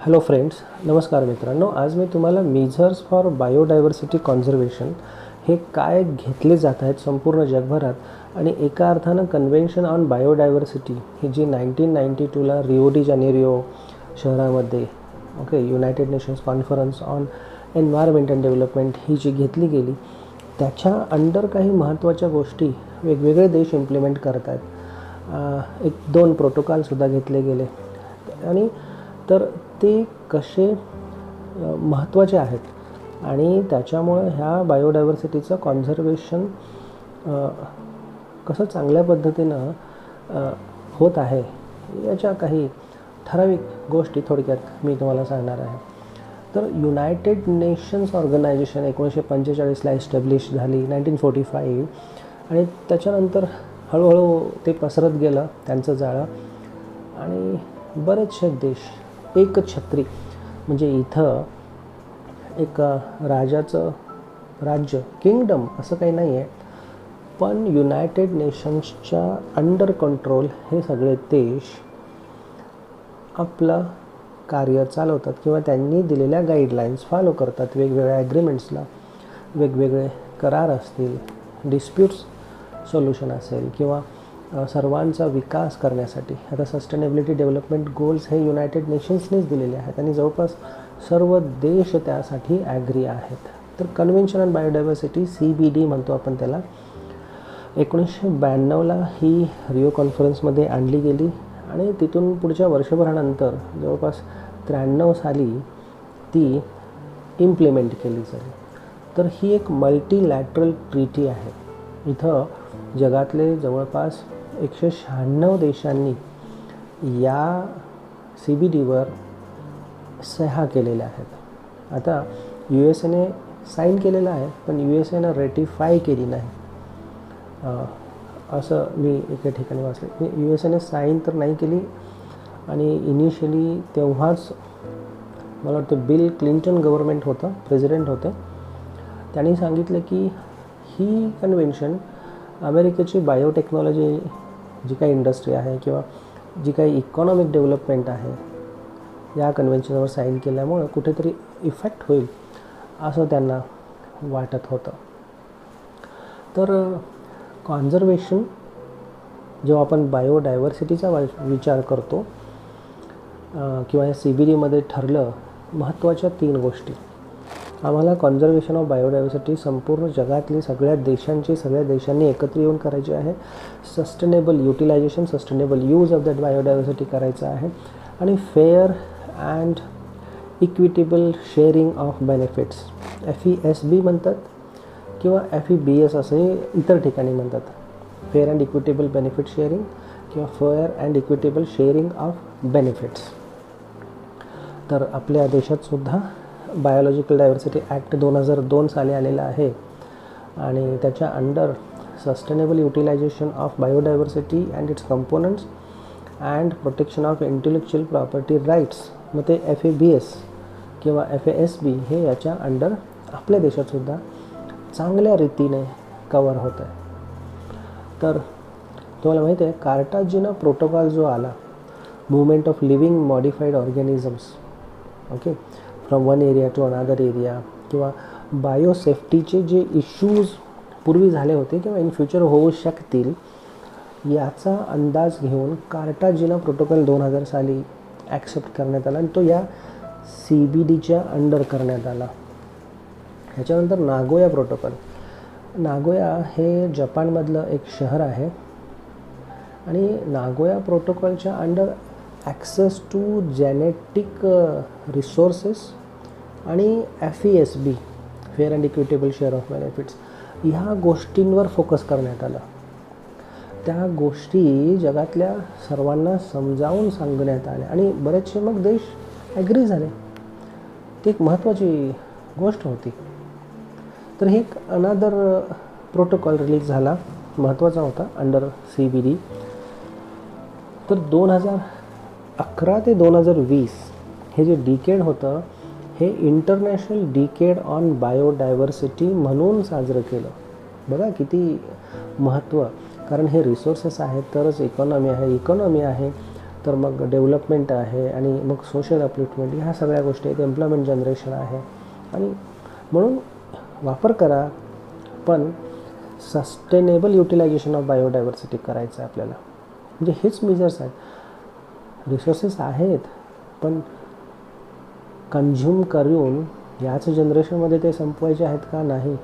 Hello friends, नमस्कार मित्रांनो. आज मी तुम्हाला मेजर्स फॉर बायोडायव्हर्सिटी कॉन्झर्वेशन हे काय घेतले जात आहेत संपूर्ण जगभरात आणि एका अर्थानं कन्व्हेन्शन ऑन बायोडायव्हर्सिटी ही जी 1992ला रिओ डी जानेरिओ शहरामध्ये United Nations Conference on Environment and Development ही जी घेतली गेली त्याच्या अंडर काही महत्त्वाच्या गोष्टी वेगवेगळे देश इम्प्लिमेंट करत आहेत. एक दोन प्रोटोकॉलसुद्धा घेतले गेले आणि तर ते कसे महत्त्वाचे आहेत आणि त्याच्यामुळं ह्या बायोडायव्हर्सिटीचं कॉन्झर्वेशन कसं चांगल्या पद्धतीनं होत आहे याच्या काही ठराविक गोष्टी थोडक्यात मी तुम्हाला सांगणार आहे. तर युनायटेड नेशन्स ऑर्गनायझेशन 1945ला एस्टॅब्लिश झाली 1945 आणि त्याच्यानंतर हळूहळू ते पसरत गेलं त्यांचं जाळं आणि बरेचसे देश एकछत्री म्हणजे इथं एक राजाचं राज्य किंगडम असं काही नाही आहे, पण युनायटेड नेशन्सच्या अंडर कंट्रोल हे सगळे देश आपलं कार्य चालवतात किंवा त्यांनी दिलेल्या गाईडलाईन्स फॉलो करतात. वेगवेगळ्या ॲग्रीमेंट्सला वेगवेगळे करार असतील, डिस्प्यूट्स सोल्युशन असेल किंवा सर्वांचा विकास करण्यासाठी. आता सस्टेनेबिलिटी डेव्हलपमेंट गोल्स हे युनायटेड नेशन्सनीच दिलेले आहेत आणि जवळपास सर्व देश त्यासाठी ॲग्री आहेत. तर कन्व्हेन्शन ऑन बायोडायव्हर्सिटी CBD म्हणतो आपण त्याला. 1992ला ही रिओ कॉन्फरन्समध्ये आणली गेली आणि तिथून पुढच्या वर्षभरानंतर जवळपास 93 साली ती इम्प्लिमेंट केली जाईल. तर ही एक मल्टीलॅटरल ट्रीटी आहे. इथं जगातले जवळपास 196 देशांनी या CBDवर सह्या केलेल्या आहेत. आता USAने साईन केलेलं आहे, पण USAनं रेटिफाय केली नाही असं मी एका ठिकाणी वाचलं. USAने साईन तर नाही केली आणि इनिशियली तेव्हाच मला वाटतं बिल क्लिंटन गव्हर्मेंट होतं, प्रेसिडेंट होते, त्यांनी सांगितलं की ही कन्व्हेन्शन अमेरिकेची बायोटेक्नॉलॉजी जी काही इंडस्ट्री आहे किंवा जी काही इकॉनॉमिक डेव्हलपमेंट आहे या कन्व्हेन्शनवर साईन केल्यामुळं कुठेतरी इफेक्ट होईल असं त्यांना वाटत होतं. तर कॉन्झर्वेशन जेव्हा आपण बायोडायव्हर्सिटीचा विचार करतो किंवा या CBDमध्ये ठरलं महत्त्वाच्या 3 गोष्टी. आम्हाला कॉन्झर्वेशन ऑफ बायोडायव्हर्सिटी संपूर्ण जगातली सगळ्या देशांनी एकत्र येऊन करायची आहे. Sustainable utilisation, sustainable use of that biodiversity करायचं आहे आणि fair and equitable sharing of benefits FESB म्हणतात किंवा FEBS असे इतर ठिकाणी म्हणतात. Fair and equitable benefit sharing किंवा fair and equitable sharing of benefits. तर आपल्या देशातसुद्धा बायोलॉजिकल डायव्हर्सिटी ॲक्ट 2002 साली आलेला आहे आणि त्याच्या under sustainable utilisation of biodiversity and its components and protection of intellectual property rights, मग ते FEBS किंवा FASB हे याच्या अंडर आपल्या देशातसुद्धा चांगल्या रीतीने कवर होत आहे. तर तुम्हाला माहिती आहे कार्टाजिना प्रोटोकॉल जो आला, movement of living modified organisms from one area to another area किंवा बायोसेफ्टीचे जे इश्यूज पूर्वी झाले होते किंवा इन फ्युचर होऊ शकतील याचा अंदाज घेऊन कार्टाजिना प्रोटोकॉल 2000 साली ॲक्सेप्ट करण्यात आला आणि तो या CBDच्या अंडर करण्यात आला. ह्याच्यानंतर नागोया प्रोटोकॉल. नागोया हे जपानमधलं एक शहर आहे आणि नागोया प्रोटोकॉलच्या under access to genetic resources आणि FESB fair and equitable share of benefits ह्या गोष्टींवर फोकस करण्यात आला. त्या गोष्टी जगातल्या सर्वांना समजावून सांगण्यात आल्या आणि बरेचसे मग देश ॲग्री झाले. ती एक महत्त्वाची गोष्ट होती. तर हे एक अनादर प्रोटोकॉल रिलीज झाला, महत्त्वाचा होता अंडर CBD. तर 2011 ते 2020 हे जे डिकेड होतं हे इंटरनॅशनल डिकेड ऑन बायोडायव्हर्सिटी म्हणून साजरं केलं. बघा किती महत्त्व, कारण हे रिसोर्सेस आहेत तरच इकॉनॉमी आहे तर मग डेव्हलपमेंट आहे आणि मग सोशल अपलिफ्टमेंट, ह्या सगळ्या गोष्टी आहेत, एम्प्लॉयमेंट जनरेशन आहे. आणि म्हणून वापर करा, पण सस्टेनेबल युटिलायझेशन ऑफ बायोडायव्हर्सिटी करायचं आहे आपल्याला. म्हणजे हेच मेजर्स आहेत. रिसोर्सेस आहेत, पण कन्झ्युम करून याच जनरेशनमध्ये ते संपवायचे आहेत का नाही,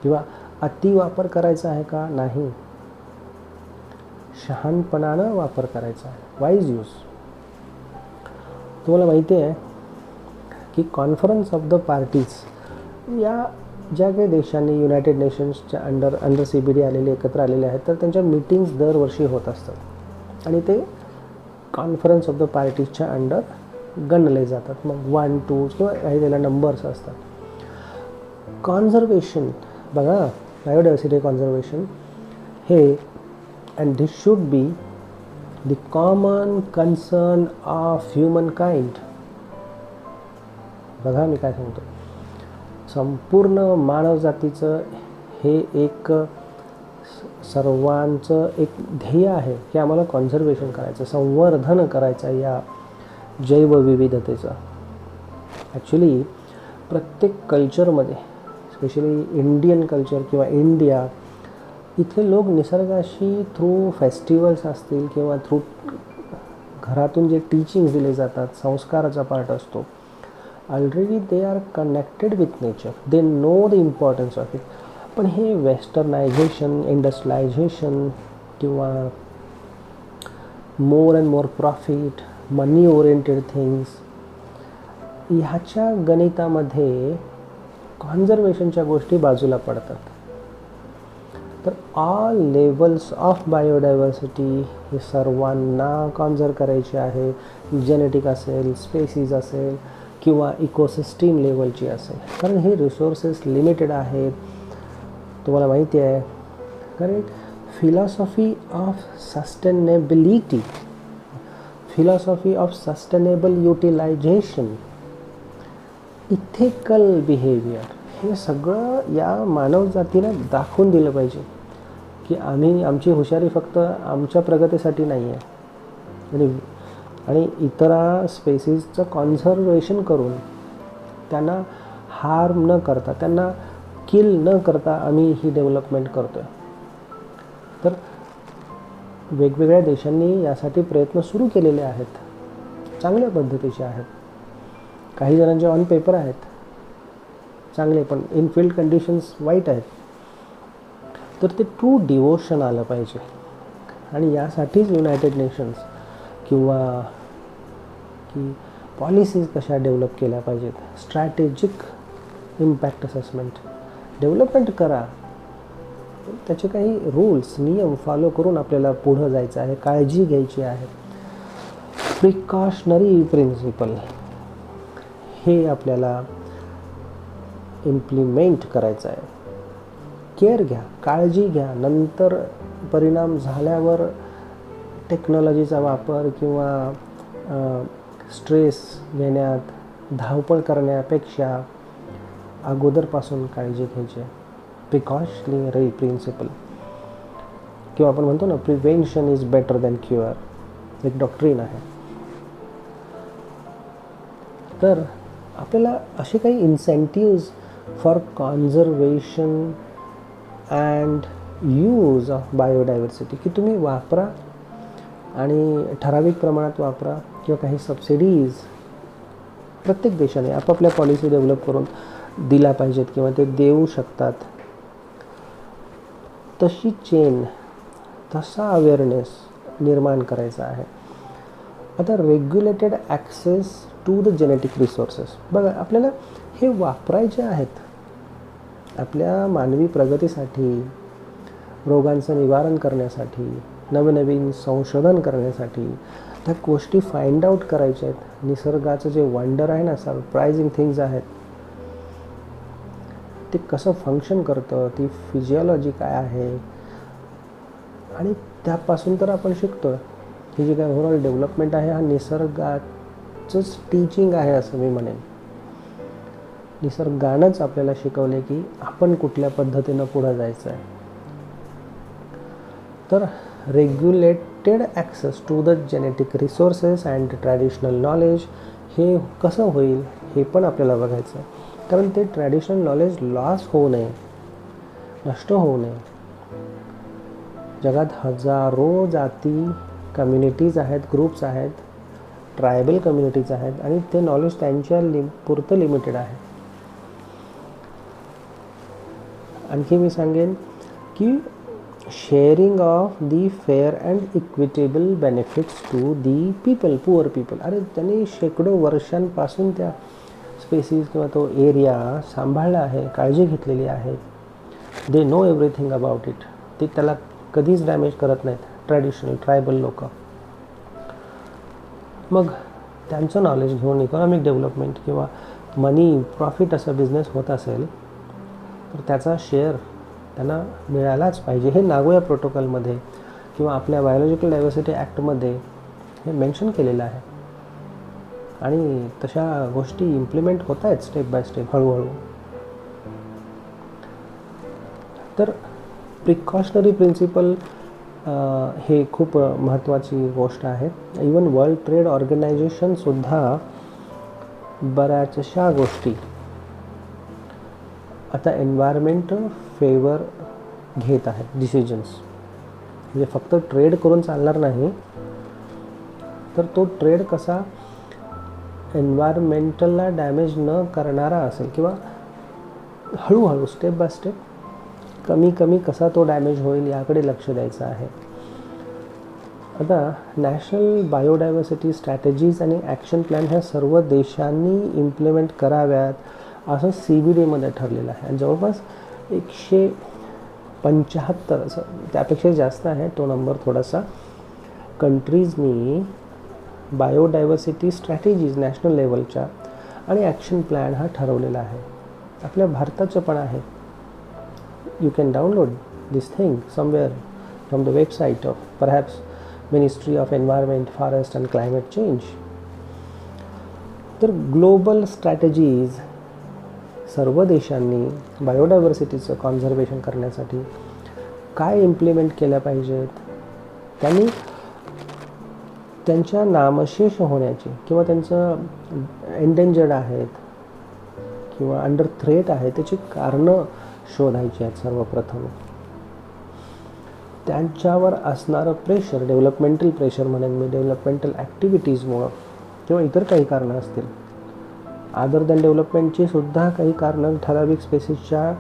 किंवा अतिवापर करायचा आहे का नाही. शहाणपणानं वापर करायचा आहे, वाईज यूज. तुम्हाला माहिती आहे की कॉन्फरन्स ऑफ द पार्टीज या ज्या काही देशांनी युनायटेड नेशन्सच्या अंडर CBD आलेले एकत्र आलेले आहेत, तर त्यांच्या मीटिंग्स दरवर्षी होत असतात आणि ते कॉन्फरन्स ऑफ द पार्टीजच्या अंडर गणले जातात. मग 1, 2 किंवा काही त्याला नंबर्स असतात. कॉन्झर्वेशन बघा, बायोडायव्हर्सिटी कॉन्झर्वेशन हे, and this should be the common concern of human kind. बघा मी काय सांगतो, संपूर्ण मानवजातीचं हे एक सर्वांचं एक ध्येय आहे की आम्हाला कॉन्झर्वेशन करायचं, संवर्धन करायचं या जैवविविधतेचं. ॲक्च्युली प्रत्येक कल्चरमध्ये, स्पेशली इंडियन कल्चर किंवा इंडिया, इथले लोक निसर्गाशी थ्रू फेस्टिवल्स असतील किंवा थ्रू घरातून जे टीचिंग्स दिले जातात, संस्काराचा पार्ट असतो, already they are connected with nature, they know the importance of it. पण हे वेस्टर्नायझेशन, इंडस्ट्रियलायझेशन किंवा more and more profit, money oriented things, ह्याच्या गणितामध्ये कॉन्झर्वेशनच्या गोष्टी बाजूला पडतात. तर ऑल लेवल्स ऑफ बायोडायव्हर्सिटी हे सर्वांना कॉन्झर्व करायचे आहे. जेनेटिक असेल, स्पेसीज असेल किंवा इकोसिस्टीम लेवलची असेल, कारण हे रिसोर्सेस लिमिटेड आहेत. तुम्हाला माहिती आहे, कारण philosophy of sustainability, philosophy of sustainable utilisation, ethical behaviour, हे सगळं या मानवजातीनं दाखवून दिलं पाहिजे की आमची हुशारी फक्त आमच्या प्रगतीसाठी नाही आहे, आणि इतरा स्पेसीजचं कॉन्झर्वेशन करून त्यांना हार्म न करता, त्यांना किल न करता आम्ही ही डेव्हलपमेंट करतो आहे. तर वेगवेगळ्या देशांनी यासाठी प्रयत्न सुरू केलेले आहेत, चांगल्या पद्धतीचे आहेत. काही जणांचे ऑन पेपर आहेत चांगले, पण इन फील्ड कंडिशन्स वाईट आहेत. तर ते ट्रू डिवोशन आलं पाहिजे, आणि यासाठीच युनायटेड नेशन्स किंवा की पॉलिसीज कशा डेव्हलप केल्या पाहिजेत, स्ट्रॅटेजिक इम्पॅक्ट असेसमेंट, डेव्हलपमेंट करा, त्याचे काही रूल्स, नियम फॉलो करून आपल्याला पुढं जायचं आहे, काळजी घ्यायची आहे. प्रिकॉशनरी प्रिन्सिपल हे आपल्याला इम्प्लिमेंट करायचं आहे. केअर घ्या, काळजी घ्या. नंतर परिणाम झाल्यावर टेक्नॉलॉजीचा वापर किंवा स्ट्रेस घेण्यात धावपळ करण्यापेक्षा अगोदरपासून काळजी घ्यायची. प्रिकॉशनरी प्रिन्सिपल, किंवा आपण म्हणतो ना, prevention is better than cure, एक डॉक्ट्रीन आहे. तर आपल्याला असे काही incentives for conservation and use of biodiversity की तुम्ही वापरा, आणि ठराविक प्रमाणात वापरा, किंवा काही सबसिडीज प्रत्येक देशाने आपापल्या पॉलिसी डेव्हलप करून दिल्या पाहिजेत किंवा ते देऊ शकतात. तशी चेन, तसा अवेअरनेस निर्माण करायचा आहे. आता regulated access to the genetic resources, बघा आपल्याला हे वापरायचे आहेत आपल्या मानवी प्रगतीसाठी, रोगांचं निवारण करण्यासाठी, नवनवीन संशोधन करण्यासाठी. त्या गोष्टी फाइंड आउट करायच्या आहेत. निसर्गाचं जे वंडर आहे ना, सरप्रायझिंग थिंग्ज आहेत, ते कसं फंक्शन करतं, ती फिजिओलॉजी काय आहे, आणि त्यापासून तर आपण शिकतो. ही जी काय ओव्हरऑल डेव्हलपमेंट आहे, हा निसर्गाचंच टीचिंग आहे असं मी म्हणेन. निसर्गानंच आपल्याला शिकवले की आपण कुठल्या पद्धतीनं पुढं जायचं आहे. तर regulated limited access to the genetic resources and traditional knowledge हे कसं होईल हे पण आपल्याला बघायचं आहे. कारण ते ट्रॅडिशनल नॉलेज लॉस होऊ नये, नष्ट होऊ नये. जगात हजारो जाती, कम्युनिटीज आहेत, ग्रुप्स आहेत, ट्रायबल कम्युनिटीज आहेत आणि ते नॉलेज त्यांच्या पुरतं लिमिटेड आहे. आणखी मी सांगेन की sharing of the fair and equitable benefits to the people, poor people. अरे त्यांनी शेकडो वर्षांपासून त्या स्पेसिस किंवा तो एरिया सांभाळला आहे, काळजी घेतलेली आहे. They know everything about it. ते त्याला कधीच डॅमेज करत नाहीत ट्रॅडिशनल ट्रायबल लोक. मग त्यांचं नॉलेज घेऊन इकॉनॉमिक डेव्हलपमेंट किंवा मनी प्रॉफिट असा बिझनेस होत असेल तर त्याचा शेअर त्यांना मिळालाच पाहिजे. हे नागोया प्रोटोकॉलमध्ये किंवा आपल्या बायोलॉजिकल डायव्हर्सिटी ॲक्टमध्ये हे मेन्शन केलेलं आहे आणि तशा गोष्टी इम्प्लिमेंट होत आहेत स्टेप बाय स्टेप, हळूहळू. तर प्रिकॉशनरी प्रिन्सिपल हे खूप महत्त्वाची गोष्ट आहे. इवन वर्ल्ड ट्रेड ऑर्गनायझेशनसुद्धा बऱ्याचशा गोष्टी आता एन्व्हायरमेंट फेवर घेत आहेत डिसिजन्स. म्हणजे फक्त ट्रेड करून चालणार नाही, तर तो ट्रेड कसा एन्व्हायरमेंटलला डॅमेज न करणारा असेल किंवा हळूहळू स्टेप बाय स्टेप कमी कमी कसा तो डॅमेज होईल याकडे लक्ष द्यायचं आहे. आता नॅशनल बायोडायव्हर्सिटी स्ट्रॅटेजीज आणि ॲक्शन प्लॅन ह्या सर्व देशांनी इम्प्लिमेंट कराव्यात असं CBDमध्ये ठरलेलं आहे. आणि जवळपास 175 असं त्यापेक्षा जास्त आहे तो नंबर थोडासा कंट्रीजनी बायोडायव्हर्सिटी स्ट्रॅटेजीज नॅशनल लेवलच्या आणि ॲक्शन प्लॅन हा ठरवलेला आहे. आपल्या भारताचं पण आहे. You can download this thing somewhere from the website of perhaps Ministry of Environment, Forest and Climate Change. तर ग्लोबल स्ट्रॅटेजीज सर्व देशांनी बायोडायव्हर्सिटीचं कॉन्झर्वेशन करण्यासाठी काय इम्प्लिमेंट केल्या पाहिजेत, त्यांनी त्यांच्या नामशेष होण्याची किंवा त्यांचं एंडेंजर्ड आहेत किंवा अंडर थ्रेट आहे त्याची कारणं शोधायची आहेत सर्वप्रथम. त्यांच्यावर असणारं प्रेशर, डेव्हलपमेंटल प्रेशर म्हणेन मी, डेव्हलपमेंटल ॲक्टिव्हिटीजमुळं किंवा इतर काही कारणं असतील, अदर दॅन डेव्हलपमेंटची सुद्धा काही कारणं ठराविक स्पेसिसच्या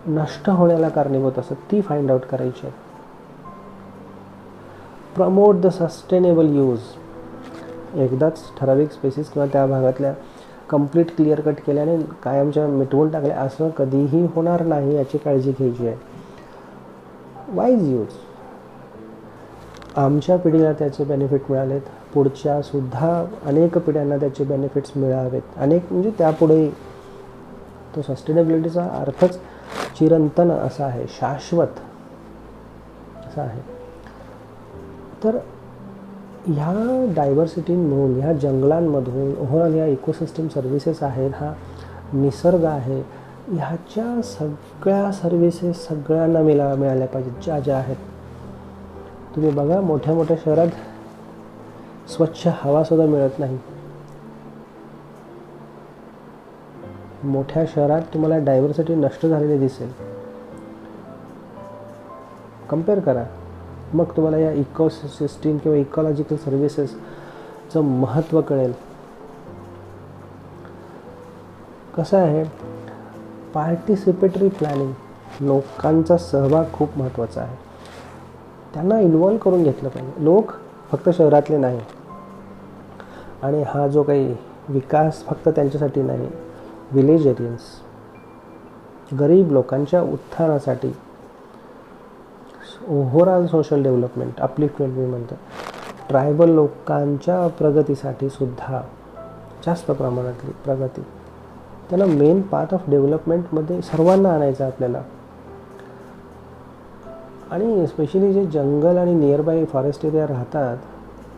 नष्ट होण्याला कारणीभूत असतात, ती फाइंड आउट करायची आहेत. Promote the sustainable use. एकदाच ठराविक स्पेसिस किंवा त्या भागातल्या कंप्लीट क्लिअर कट केल्याने कायमच्या मिटवून टाकल्या असं कधीही होणार नाही याची काळजी घ्यायची आहे. Wise use. आमच्या पिढीला त्याचे बेनिफिट मिळालेत, पुढच्या सुद्धा अनेक पिढ्यांना त्याचे बेनिफिट्स मिळावेत. अनेक म्हणजे त्यापुढे तो सस्टेनेबिलिटीचा अर्थच चिरंतन असा आहे, शाश्वत असा आहे. तर ह्या डायव्हर्सिटीमधून, ह्या जंगलांमधून ओव्हरऑल ह्या इकोसिस्टम सर्व्हिसेस आहेत, हा निसर्ग आहे, ह्याच्या सगळ्या सर्व्हिसेस सगळ्यांना मिळाल्या पाहिजेत ज्या ज्या आहेत. तुम्ही बघा मोठ्या मोठ्या शहरात स्वच्छ हवासुद्धा मिळत नाही. मोठ्या शहरात तुम्हाला डायव्हर्सिटी नष्ट झालेली दिसेल. कम्पेअर करा, मग तुम्हाला या इकोसिस्टीम किंवा इकॉलॉजिकल सर्व्हिसेसचं महत्त्व कळेल. कसं आहे, पार्टिसिपेटरी प्लॅनिंग, लोकांचा सहभाग खूप महत्त्वाचा आहे. त्यांना इन्व्हॉल्व करून घेतलं पाहिजे. लोक फक्त शहरातले नाही आणि हा जो काही विकास फक्त त्यांच्यासाठी नाही, विलेज एरियन्स, गरीब लोकांच्या उत्थानासाठी, ओव्हरऑल सोशल डेव्हलपमेंट, अपलिफ्टमेंट मी म्हणतो, ट्रायबल लोकांच्या प्रगतीसाठी सुद्धा जास्त प्रमाणातली प्रगती, त्यांना मेन पार्ट ऑफ डेव्हलपमेंटमध्ये सर्वांना आणायचं आपल्याला. आणि स्पेशली जे जंगल आणि नियरबाय फॉरेस्ट एरिया राहतात,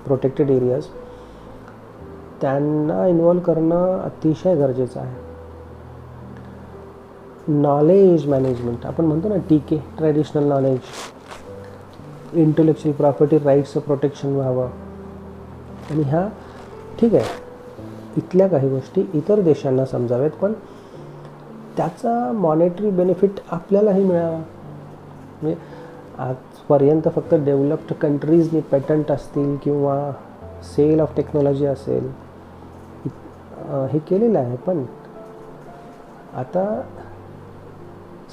प्रोटेक्टेड एरियाज, त्यांना इन्व्हॉल्व करणं अतिशय गरजेचं आहे. नॉलेज मॅनेजमेंट आपण म्हणतो ना, TK traditional knowledge, intellectual property राईट्सचं प्रोटेक्शन व्हावं. आणि ह्या ठीक आहे, इथल्या काही गोष्टी इतर देशांना समजाव्यात, पण त्याचा मॉनेटरी बेनिफिट आपल्यालाही मिळावा. म्हणजे आजपर्यंत फक्त डेव्हलप्ड कंट्रीजनी पेटंट असतील किंवा सेल ऑफ टेक्नॉलॉजी असेल हे केलेलं आहे, पण आता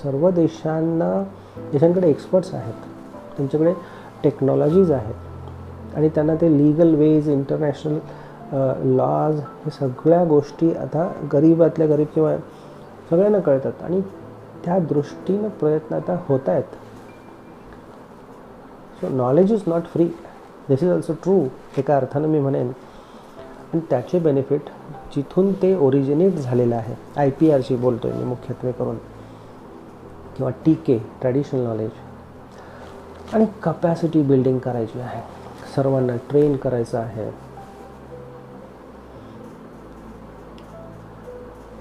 सर्व देशांकडे एक्सपर्ट्स आहेत, त्यांच्याकडे टेक्नॉलॉजीज आहेत आणि त्यांना ते लीगल वेज, इंटरनॅशनल लॉज, हे सगळ्या गोष्टी आता गरीबातल्या गरीब किंवा सगळ्यांना कळतात आणि त्या दृष्टीनं प्रयत्न आता होत आहेत. So knowledge is not free, this is also true एका अर्थानं मी म्हणेन. आणि त्याचे बेनिफिट जिथून ते ओरिजिनेट झालेलं आहे, IPRची बोलतो आहे मी मुख्यत्वे करून, किंवा TK ट्रॅडिशनल नॉलेज, आणि कपॅसिटी बिल्डिंग करायची आहे, सर्वांना ट्रेन करायचं आहे,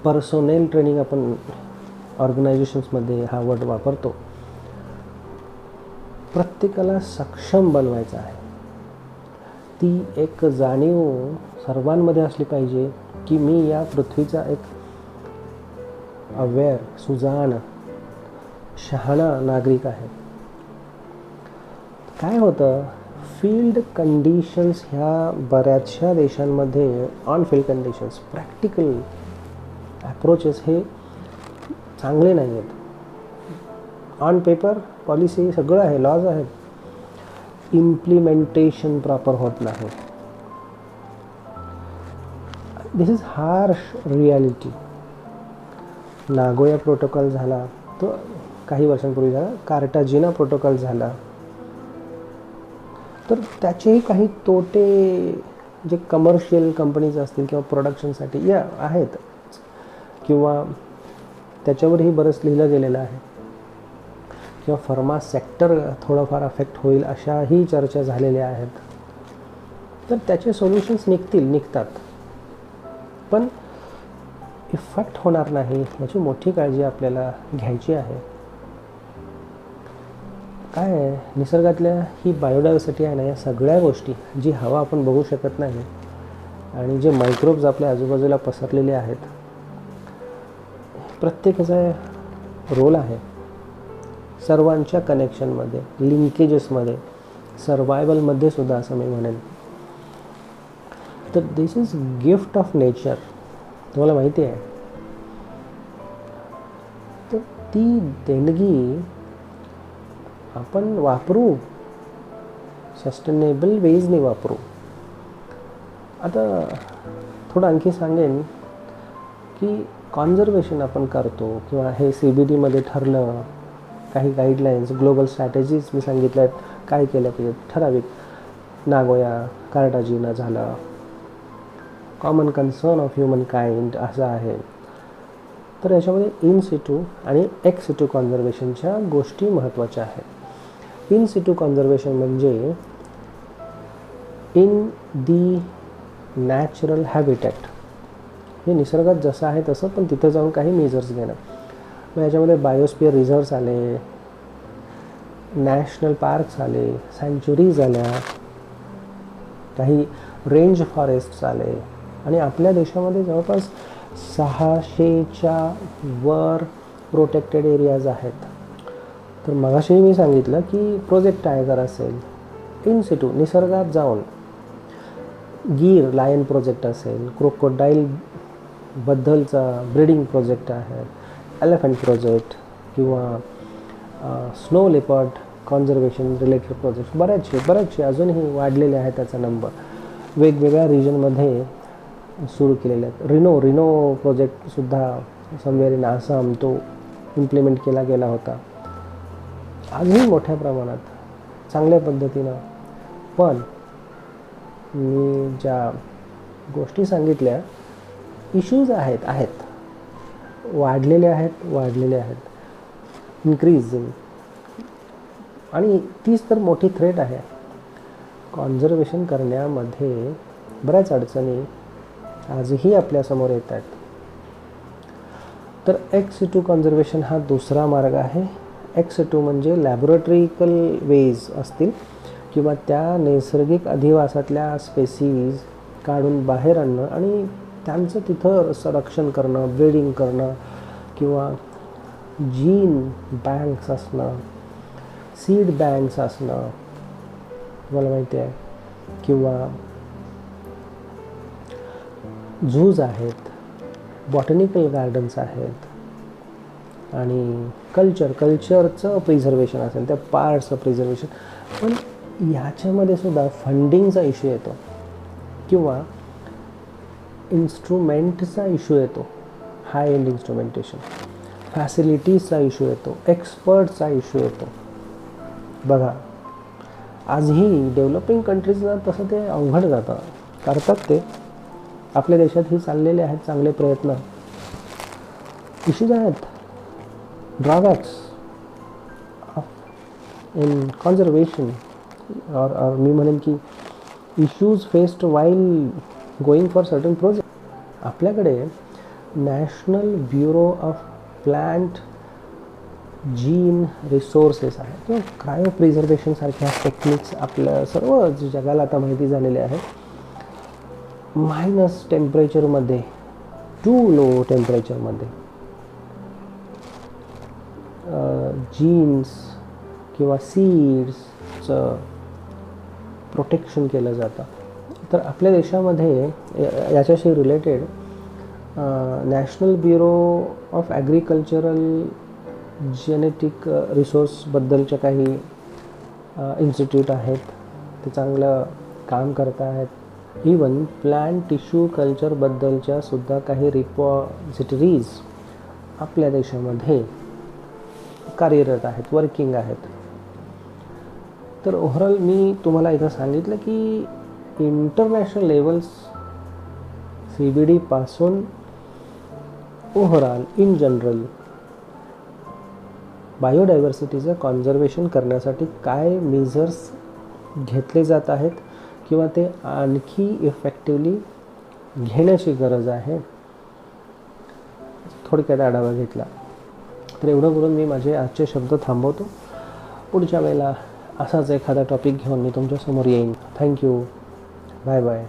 पर्सोनेल ट्रेनिंग आपण ऑर्गनायझेशन्समध्ये हा वर्ड वापरतो. प्रत्येकाला सक्षम बनवायचं आहे. ती एक जाणीव सर्वांमध्ये असली पाहिजे की मी या पृथ्वीचा एक अवेअर, सुजाण, शहाणा नागरिक आहे. काय होतं, फील्ड कंडिशन्स ह्या बऱ्याचशा देशांमध्ये, on field conditions, practical approaches हे चांगले नाही आहेत. ऑन पेपर पॉलिसी सगळं आहे, लॉज आहेत, इम्प्लिमेंटेशन प्रॉपर होत नाही. This is harsh reality. Nagoya protocol झाला, तो काही वर्षांपूर्वी झाला. कार्टाजिना प्रोटोकॉल झाला, तर त्याचेही काही तोटे जे कमर्शियल कंपनीज असतील किंवा प्रोडक्शनसाठी या आहेत, किंवा त्याच्यावरही बरंच लिहिलं गेलेलं आहे, किंवा फार्मा सेक्टर थोडंफार अफेक्ट होईल अशाही चर्चा झालेल्या आहेत. तर त्याचे सोल्युशन्स निघतात, पण इफेक्ट होणार नाही याची मोठी काळजी आपल्याला घ्यायची आहे. काय आहे, निसर्गातल्या ही बायोडायव्हर्सिटी आहे ना, या सगळ्या गोष्टी, जी हवा आपण बघू शकत नाही आणि जे मायक्रोब्स आपल्या आजूबाजूला पसरलेले आहेत, प्रत्येकाचा रोल आहे सर्वांच्या कनेक्शनमध्ये, लिंकेजेसमध्ये, सर्वायवलमध्ये सुद्धा, असं मी म्हणेन. तर दिस इज गिफ्ट ऑफ नेचर, तुम्हाला माहिती आहे. तर ती देणगी आपण वापरू, सस्टेनेबल वेजने वापरू. आता थोडं आणखी सांगेन की कॉन्झर्वेशन आपण करतो, किंवा हे CBDमध्ये ठरलं, काही गाईडलाईन्स, ग्लोबल स्ट्रॅटेजीज मी सांगितल्या आहेत, काय केलं पाहिजे ठराविक. नागोया, कार्टाजिना झाला, common concern of human kind असं आहे. तर याच्यामध्ये इन सिटू आणि एक्स सिटू कॉन्झर्वेशनच्या गोष्टी महत्त्वाच्या आहेत. इन सिटू कॉन्झर्वेशन म्हणजे इन दी नॅचरल हॅबिटॅट, हे निसर्गात जसं आहे तसं, पण तिथं जाऊन काही मेजर्स घेणं. मग याच्यामध्ये बायोस्फिअर रिझर्व्स आले, नॅशनल पार्क्स आले, सँच्युरीज आल्या, काही रेंज फॉरेस्ट्स आले, आणि आपल्या देशामध्ये जवळपास 600च्या वर प्रोटेक्टेड एरियाज आहेत. तर मगाशी मी सांगितलं की प्रोजेक्ट टायगर असेल, इन सिटू निसर्गात जाऊन, गीर लायन प्रोजेक्ट असेल, क्रोकोडाईल बद्दलचा ब्रीडिंग प्रोजेक्ट आहे, एलिफंट प्रोजेक्ट, किंवा snow leopard conservation related project, बरेचसे अजूनही वाढलेले आहेत. त्याचा नंबर वेगवेगळ्या रिजनमध्ये सुरू केलेले आहेत. रिनो प्रोजेक्टसुद्धा समवेअर इन आसाम तो इम्प्लिमेंट केला गेला होता. आजही मोठ्या प्रमाणात, चांगल्या पद्धतीनं. पण मी ज्या गोष्टी सांगितल्या, इश्यूज आहेत, वाढलेले आहेत, इन्क्रीजिंग, आणि तीच तर मोठी थ्रेट आहे. कॉन्झर्वेशन करण्यामध्ये बऱ्याच अडचणी आजही आपल्यासमोर येत आहेत. तर एक्स सिटू कॉन्झर्वेशन हा दुसरा मार्ग आहे. X2 म्हणजे लॅबोरेटरिकल वेज असतील किंवा त्या नैसर्गिक अधिवासातल्या स्पेसीज काढून बाहेर आणणं आणि त्यांचं तिथं संरक्षण करणं, ब्रीडिंग करणं किंवा जीन बँक्स असणं, सीड बँक्स असणं तुम्हाला माहिती आहे, किंवा झूज आहेत, बॉटनिकल गार्डन्स आहेत आणि कल्चरचं प्रिझर्वेशन असेल, त्या पार्ट्सचं प्रिझर्वेशन. पण ह्याच्यामध्ये सुद्धा फंडिंगचा इश्यू येतो किंवा इन्स्ट्रुमेंटचा इश्यू येतो, हाय एंड इन्स्ट्रुमेंटेशन, फॅसिलिटीजचा इश्यू येतो, एक्सपर्टचा इश्यू येतो. बघा आजही डेव्हलपिंग कंट्रीजला तसं ते अवघड जातं, करतात ते. आपल्या देशातही चाललेले आहेत चांगले प्रयत्न. इश्यूज आहेत, ड्रॉबॅक्स इन कॉन्झर्वेशन और मी म्हणेन की issues faced while going for certain project. आपल्याकडे national bureau of plant gene resources आहे किंवा क्रायो प्रिझर्वेशनसारख्या टेक्निक्स आपल्या सर्व जगाला आता माहिती झालेले आहेत. मायनस टेम्परेचरमध्ये, टू लो टेम्परेचरमध्ये जीन्स किंवा सीड्सचं प्रोटेक्शन केलं जातं. तर आपल्या देशामध्ये याच्याशी related national bureau of agricultural genetic रिसोर्सबद्दलच्या काही इन्स्टिट्यूट आहेत, ते चांगलं काम करत आहेत. इवन प्लांट टिश्यू कल्चरबद्दलच्या सुद्धा काही रिपॉझिटरीज आपल्या देशामध्ये कार्यरत आहेत, वर्किंग आहेत. तर ओव्हरऑल मी तुम्हाला इथं सांगितलं की इंटरनॅशनल लेवल्स CBD पासून ओव्हरऑल इन जनरल बायोडायव्हर्सिटीचं कॉन्झर्वेशन करण्यासाठी काय मेजर्स घेतले जात आहेत किंवा ते आणखी इफेक्टिवली घेण्याची गरज आहे, थोडक्यात आढावा घेतला. तर एवढं बोलून मी माझे आजचे शब्द थांबवतो. पुढच्या वेळेला असाच एखादा टॉपिक घेऊन मी तुमच्यासमोर येईन. थँक्यू. Bye bye.